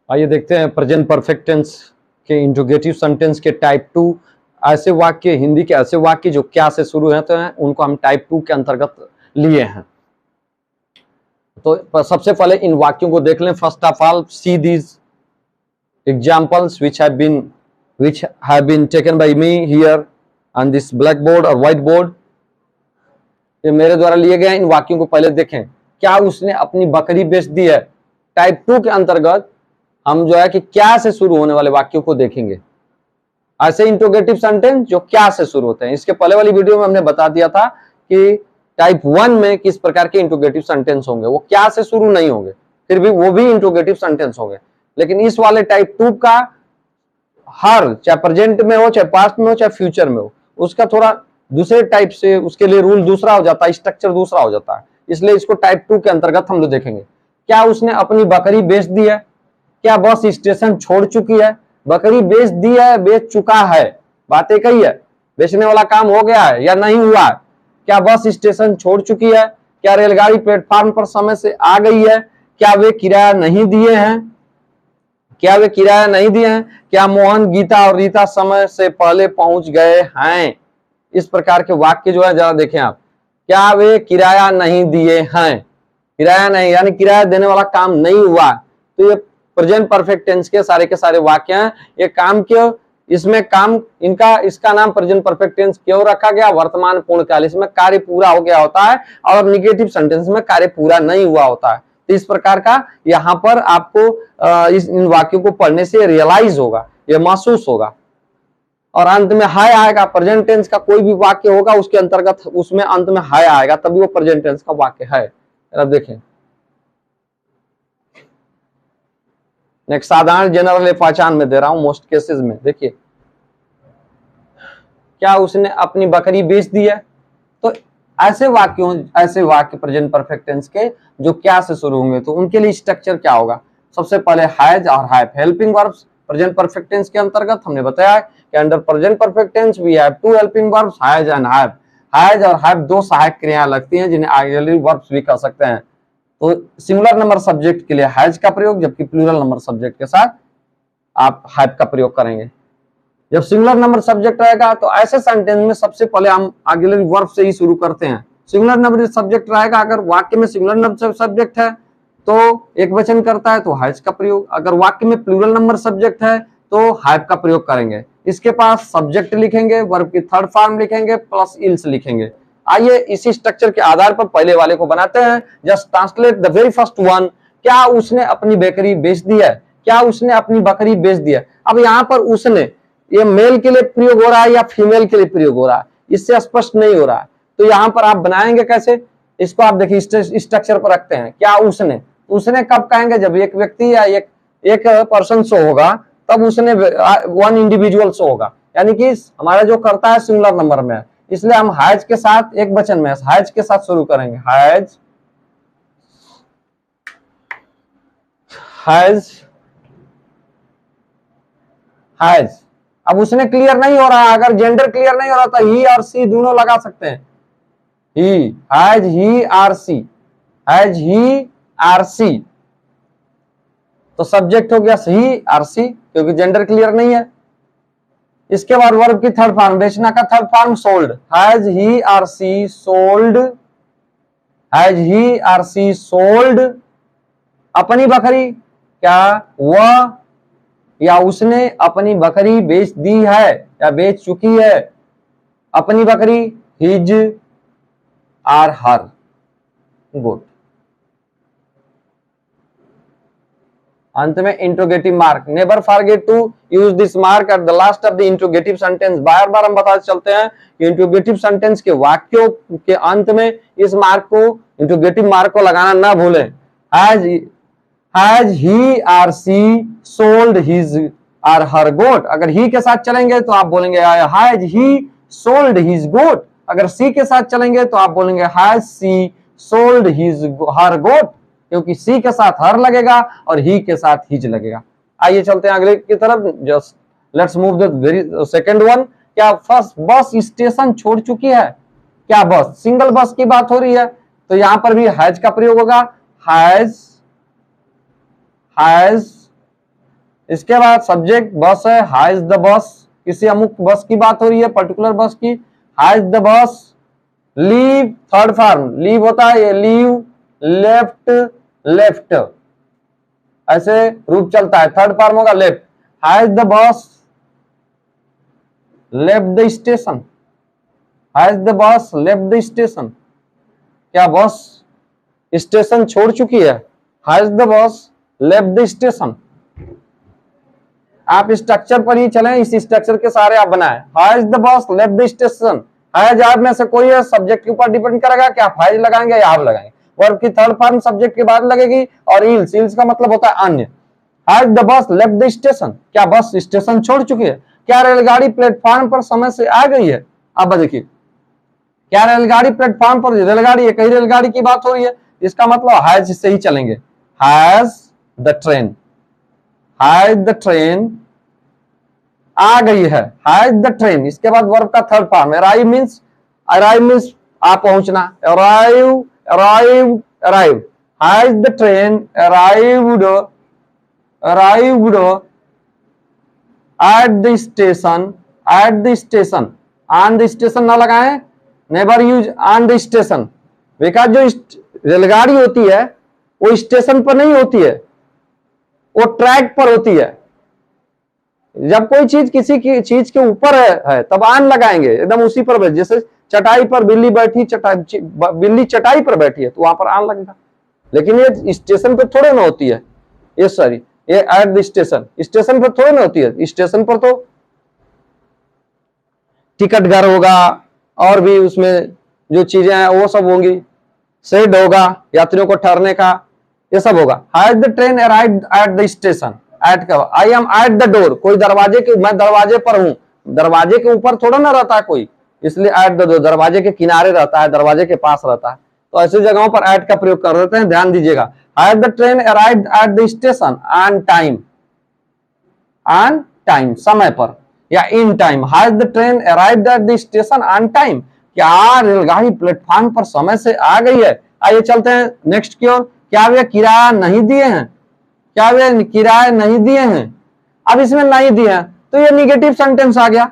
आइए देखते हैं प्रेजेंट परफेक्ट टेंस के इंट्रोगेटिव सेंटेंस के टाइप 2 ऐसे वाक्य, हिंदी के ऐसे वाक्य जो क्या से शुरू होते हैं, उनको हम टाइप 2 के अंतर्गत लिए हैं। तो सबसे पहले इन वाक्यों को देख लें। First of all, see these examples which have been taken by me here on this blackboard or whiteboard। ये मेरे द्वारा लिए गए इन वाक्यों को पहले देखें। क्या उसने अपनी बकरी बेच दी है? टाइप 2 के अंतर्गत हम जो है कि क्या से शुरू होने वाले वाक्यों को देखेंगे। ऐसे इंट्रोगेटिव सेंटेंस जो क्या से शुरू होते हैं। इसके पहले वाली वीडियो में हमने बता दिया था कि टाइप 1 में किस प्रकार के इंट्रोगेटिव सेंटेंस होंगे, वो क्या से शुरू नहीं होंगे, फिर भी वो भी इंट्रोगेटिव सेंटेंस होंगे। लेकिन इस वाले टाइप 2 का हर, चाहे प्रेजेंट में हो, चाहे पास्ट में हो, चाहे फ्यूचर में हो, उसका थोड़ा दूसरे टाइप से, उसके लिए रूल दूसरा हो जाता है, स्ट्रक्चर दूसरा हो जाता है। इसलिए इसको टाइप 2 के अंतर्गत हम लोग देखेंगे। क्या उसने अपनी बकरी बेच दी है? क्या बस स्टेशन छोड़ चुकी है? बकरी बेच दी है, बेच चुका है, बात एक ही है। बेचने वाला काम हो गया है या नहीं हुआ है? क्या बस स्टेशन छोड़ चुकी है? क्या रेलगाड़ी प्लेटफॉर्म पर समय से आ गई है? क्या वे किराया नहीं दिए हैं? क्या वे किराया नहीं दिए हैं? क्या मोहन, गीता और रीता समय से पहले पहुंच गए हैं? इस प्रकार के वाक्य जो है जरा देखें आप। क्या वे किराया नहीं दिए हैं? किराया नहीं यानी किराया देने वाला काम नहीं हुआ। तो ये प्रेजेंट परफेक्ट टेंस के सारे वाक्य हैं। ये काम क्यों, इसमें काम इनका, इसका नाम प्रेजेंट परफेक्ट टेंस क्यों रखा गया? वर्तमान पूर्णकाल, इसमें कार्य पूरा हो गया होता है और निगेटिव सेंटेंस में कार्य पूरा नहीं हुआ होता है। तो इस प्रकार का यहाँ पर आपको इन वाक्यों को पढ़ने से रियलाइज होगा, ये महसूस होगा। और अंत में हाय आएगा। प्रेजेंट टेंस का कोई भी वाक्य होगा उसके अंतर्गत उसमें अंत में हाय आएगा, तभी वो प्रेजेंट टेंस का वाक्य है। अब देखें नेक्स्ट, साधारण जनरल पहचान में दे रहा हूं, मोस्ट केसेस में। देखिए, क्या उसने अपनी बकरी बेच दी है? तो ऐसे वाक्य प्रेजेंट परफेक्ट टेंस के जो क्या से शुरू होंगे, तो उनके लिए स्ट्रक्चर क्या होगा? सबसे पहले हैज और have, helping verbs present perfect tense के अंतर्गत। हमने बताया कि under present perfect tense we have two helping verbs, has and have. हैज और हैव दो सहायक क्रियाएं लगती हैं जिन्हें ऑक्सिलरी वर्ब्स भी कह सकते हैं। तो सिंगुलर नंबर सब्जेक्ट के लिए हैज का प्रयोग, जबकि प्लूरल नंबर सब्जेक्ट के साथ आप हैव का प्रयोग करेंगे। जब सिंगुलर नंबर सब्जेक्ट रहेगा तो ऐसे सेंटेंस में सबसे पहले हम ऑक्सिलरी वर्ब से ही शुरू करते हैं। सिंगुलर नंबर सब्जेक्ट रहेगा, अगर वाक्य में सिंगुलर नंबर सब्जेक्ट है तो एक वचन करता है तो हैज का प्रयोग, अगर वाक्य में प्लूरल नंबर सब्जेक्ट है तो हैव का प्रयोग करेंगे। इसके पास सब्जेक्ट लिखेंगे, वर्ब की थर्ड फॉर्म लिखेंगे, प्लस इल्स लिखेंगे। आइए इसी स्ट्रक्चर के आधार पर पहले वाले को बनाते हैं। Just translate the very first one. क्या उसने अपनी बकरी बेच दी है? क्या उसने अपनी बकरी बेच दी है? अब यहाँ पर उसने, ये मेल के लिए प्रयोग हो रहा है या फीमेल के लिए प्रयोग हो रहा है, इससे स्पष्ट नहीं हो रहा है। तो यहाँ पर आप बनाएंगे कैसे इसको? आप देखिए स्ट्रक्चर पर रखते हैं। क्या उसने कब कहेंगे? जब एक व्यक्ति या एक पर्सन शो होगा तब उसने वन इंडिविजुअल शो होगा, यानी कि हमारा जो करता है सिंगुलर नंबर में, इसलिए हम हैज के साथ एक वचन में हैज के साथ शुरू करेंगे। Has, has, has. अब उसने क्लियर नहीं हो रहा, अगर जेंडर क्लियर नहीं हो रहा तो ही और सी दोनों लगा सकते हैं। He, has he or she, has he or she, तो सब्जेक्ट हो गया ही आर सी, क्योंकि जेंडर क्लियर नहीं है। इसके बाद वर्ब की थर्ड फॉर्म, बेचना का third form sold, has he or she sold, has he or she sold अपनी बकरी। क्या वह या उसने अपनी बकरी बेच दी है या बेच चुकी है? अपनी बकरी, हिज आर हर। गुड। अंत में interrogative mark, never forget to use this mark at the last of the interrogative sentence. बार बार हम बताते चलते हैं कि इंट्रोगेटिव सेंटेंस के वाक्यों के अंत में इस मार्क को, इंट्रोगेटिव मार्क को लगाना ना भूलें। Has he or she sold his or her goat, अगर ही के साथ चलेंगे तो आप बोलेंगे has he sold his goat, अगर सी के साथ चलेंगे तो आप बोलेंगे has she sold his her goat, क्योंकि सी के साथ हर लगेगा और ही के साथ हिज लगेगा। आइए चलते हैं अगले की तरफ। Just let's move the very second one. क्या फर्स्ट बस स्टेशन छोड़ चुकी है? क्या बस, सिंगल बस की बात हो रही है तो यहां पर भी हैज का प्रयोग होगा। हैज इसके बाद सब्जेक्ट बस है, हाउ इज द बस, किसी अमुक बस की बात हो रही है, पर्टिकुलर बस की। How is the bus, leave third form, leave होता है ये, लीव, लेफ्ट, लेफ्ट, ऐसे रूप चलता है, थर्ड फॉर्म होगा left. How is the bus left the station, how is the bus left the station, क्या बस स्टेशन छोड़ चुकी है? How is the bus left the station. आप स्ट्रक्चर पर ही चलें, इस स्ट्रक्चर के सारे आप बनाएं। How is the bus left the station, has आप में से कोई है, सब्जेक्ट के ऊपर डिपेंड करेगा कि आप हैज लगाएंगे या आप लगाएंगे। वर्ब की थर्ड फॉर्म सब्जेक्ट के बाद लगेगी, और इल्स, इल्स का मतलब होता है अन्य। Has the bus left the station, क्या बस स्टेशन छोड़ चुकी है? क्या रेलगाड़ी प्लेटफॉर्म पर समय से आ गई है? अब देखिए, क्या रेलगाड़ी प्लेटफॉर्म पर, रेलगाड़ी एक ही रेलगाड़ी की बात हो रही है, इसका मतलब हैज से ही चलेंगे। Has the train, has the train आ गई है, हैज द ट्रेन। इसके बाद वर्ब का third form arrive means, arrive means आ पहुंचना, arrive, arrive, arrive. Has the train arrived, arrived at the station, at the station, on the station ना लगाएं, never use on the station, because जो रेलगाड़ी होती है वो स्टेशन पर नहीं होती है, वो ट्रैक पर होती है। जब कोई चीज किसी की चीज के ऊपर है तब आन लगाएंगे, एकदम उसी पर बैठ, जैसे चटाई पर बिल्ली बैठी, बिल्ली चटाई पर बैठी है तो वहां पर आन लगेगा। लेकिन ये स्टेशन पर थोड़े ना होती है, ये सॉरी, ये एट द स्टेशन, स्टेशन पर थोड़े ना होती है। स्टेशन पर तो टिकट घर होगा और भी उसमें जो चीजें हैं वो सब होंगी, शेड होगा यात्रियों को ठहरने का, ये सब होगा। Has the train arrived at the station, at का I am at the door, कोई दरवाजे के, मैं दरवाजे पर हूं, दरवाजे के ऊपर थोड़ा ना रहता है कोई, इसलिए एट द डोर, दरवाजे के किनारे रहता है, दरवाजे के पास रहता है, तो ऐसी जगहों पर एट का प्रयोग कर देते हैं, ध्यान दीजिएगा। Has the train arrived at the station on time, on time समय पर, या in time. Has the train arrived at the station on time, क्या रेलगाड़ी प्लेटफॉर्म पर समय से आ गई है? आइए चलते हैं नेक्स्ट की ओर। क्या वे किराया नहीं दिए हैं, क्या वे किराए नहीं दिए हैं? अब इसमें नहीं दिए हैं तो ये निगेटिव सेंटेंस आ गया।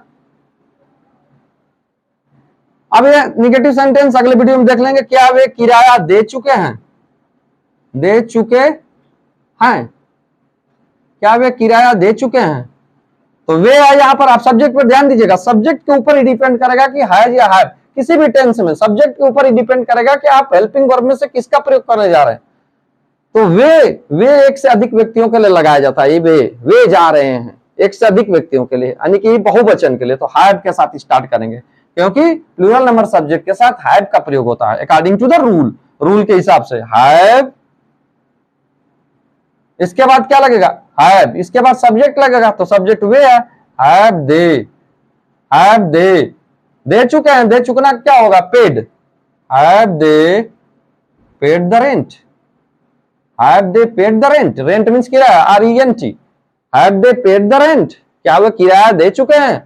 अब ये निगेटिव सेंटेंस अगले वीडियो में देख लेंगे। क्या वे किराया दे चुके हैं, दे चुके हैं, क्या वे किराया दे चुके हैं? तो वे यहां पर आप सब्जेक्ट पर ध्यान दीजिएगा, सब्जेक्ट के ऊपर ही डिपेंड करेगा कि हैज या हैव, किसी भी टेंस में सब्जेक्ट के ऊपर ही डिपेंड करेगा कि आप हेल्पिंग वर्ब में से किसका प्रयोग करने जा रहे हैं। तो वे एक से अधिक व्यक्तियों के लिए लगाया जाता है, ये वे जा रहे हैं एक से अधिक व्यक्तियों के लिए, यानी कि बहुवचन के लिए, तो हैव के साथ स्टार्ट करेंगे, क्योंकि प्लूरल नंबर सब्जेक्ट के साथ हैव का प्रयोग होता है according to the rule, rule के हिसाब से हैव। इसके बाद क्या लगेगा? हैव। इसके बाद सब्जेक्ट लगेगा, तो सब्जेक्ट वे है, हैव दे, हैव दे चुके हैं, दे चुकना क्या होगा? Paid, have they paid the rent, have they paid the rent, rent means किराया, RENT, have they paid the rent, क्या वे किराया दे चुके हैं?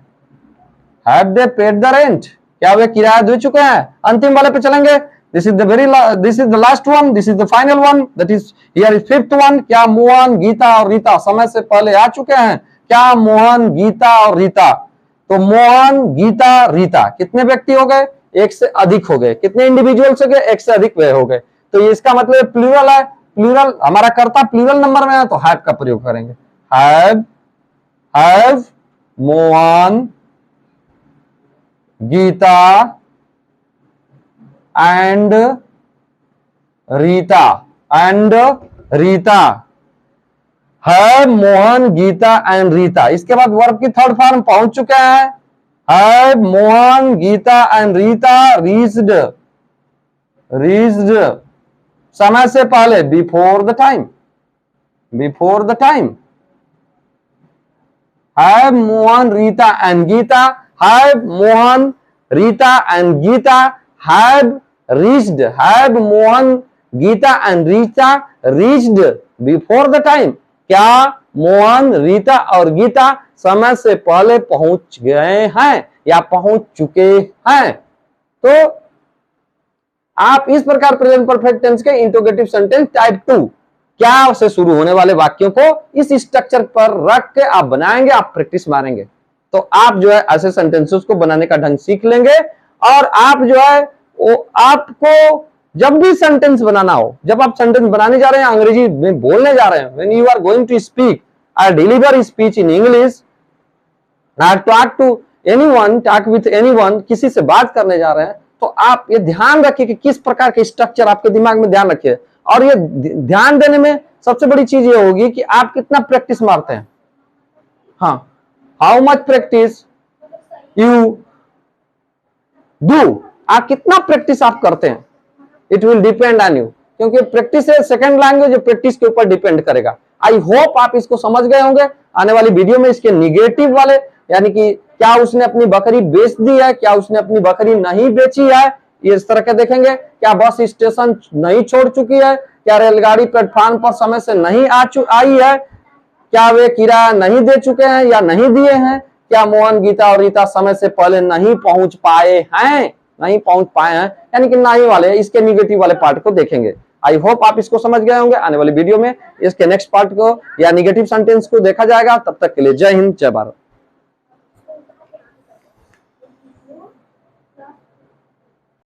Have they paid the rent, क्या वे किराया दे चुके हैं? अंतिम वाले पे चलेंगे। This is the last one, this is the final one, that is here is fifth one. क्या मोहन, गीता और रीता समय से पहले आ चुके हैं? क्या मोहन, गीता और रीता, तो मोहन, गीता, रीता कितने व्यक्ति हो गए? एक से अधिक हो गए। कितने इंडिविजुअल्स हो गए? एक से अधिक वे हो गए। तो ये इसका मतलब प्लूरल है, प्लूरल हमारा कर्ता प्लूरल नंबर में है तो हैव का प्रयोग करेंगे। Have Mohan, Geeta and Rita, and Rita, have Mohan, Geeta and Rita. इसके बाद वर्ब की थर्ड फॉर्म पहुंच चुके हैं। Have Mohan, Geeta and Rita reached, reached समय से पहले, before the time, before the time. Have Mohan, Rita and Geeta, have Mohan, Rita and Geeta have reached, have Mohan, Geeta and Rita reached before the time. क्या मोहन, रीता और गीता समय से पहले पहुंच गए हैं या पहुंच चुके हैं? तो आप इस प्रकार प्रेजेंट परफेक्ट टेंस के इंट्रोगेटिव सेंटेंस टाइप 2 क्या से शुरू होने वाले वाक्यों को इस स्ट्रक्चर पर रख के आप बनाएंगे, आप प्रैक्टिस मारेंगे, तो आप जो है ऐसे सेंटेंसेस को बनाने का ढंग सीख लेंगे। और आप जो है वो आपको जब भी सेंटेंस बनाना हो, जब आप सेंटेंस बनाने जा रहे हैं, अंग्रेजी में बोलने जा रहे हैं, when you are going to speak और deliver speech in English, talk to anyone, talk with anyone, किसी से बात करने जा रहे हैं, तो आप ये ध्यान रखिए कि किस प्रकार के स्ट्रक्चर आपके दिमाग में ध्यान रखिए। और ये ध्यान देने में सबसे बड़ी चीज ये होगी कि आप कितना प्रैक्टिस मारते हैं। हाँ, how much practice you do, आप कितना प्रैक्टिस आप करते हैं, it will depend on you, क्योंकि प्रैक्टिस है सेकंड लैंग्वेज, प्रैक्टिस के ऊपर डिपेंड करेगा। आई होप आप इसको समझ गए होंगे। आने वाली वीडियो में इसके निगेटिव वाले, यानी कि क्या उसने अपनी बकरी बेच दी है, क्या उसने अपनी बकरी नहीं बेची है, ये इस तरह के देखेंगे। क्या बस स्टेशन नहीं छोड़ चुकी है, क्या रेलगाड़ी प्लेटफॉर्म पर समय से नहीं आई है, क्या वे किराया नहीं दे चुके हैं या नहीं दिए हैं, क्या मोहन, गीता और रीता समय से पहले नहीं पहुंच पाए हैं, यानी कि नहीं वाले, इसके निगेटिव वाले पार्ट को देखेंगे। आई होप आप इसको समझ गए होंगे। आने वाली वीडियो में इसके नेक्स्ट पार्ट को या निगेटिव सेंटेंस को देखा जाएगा। तब तक के लिए जय हिंद, जय भारत।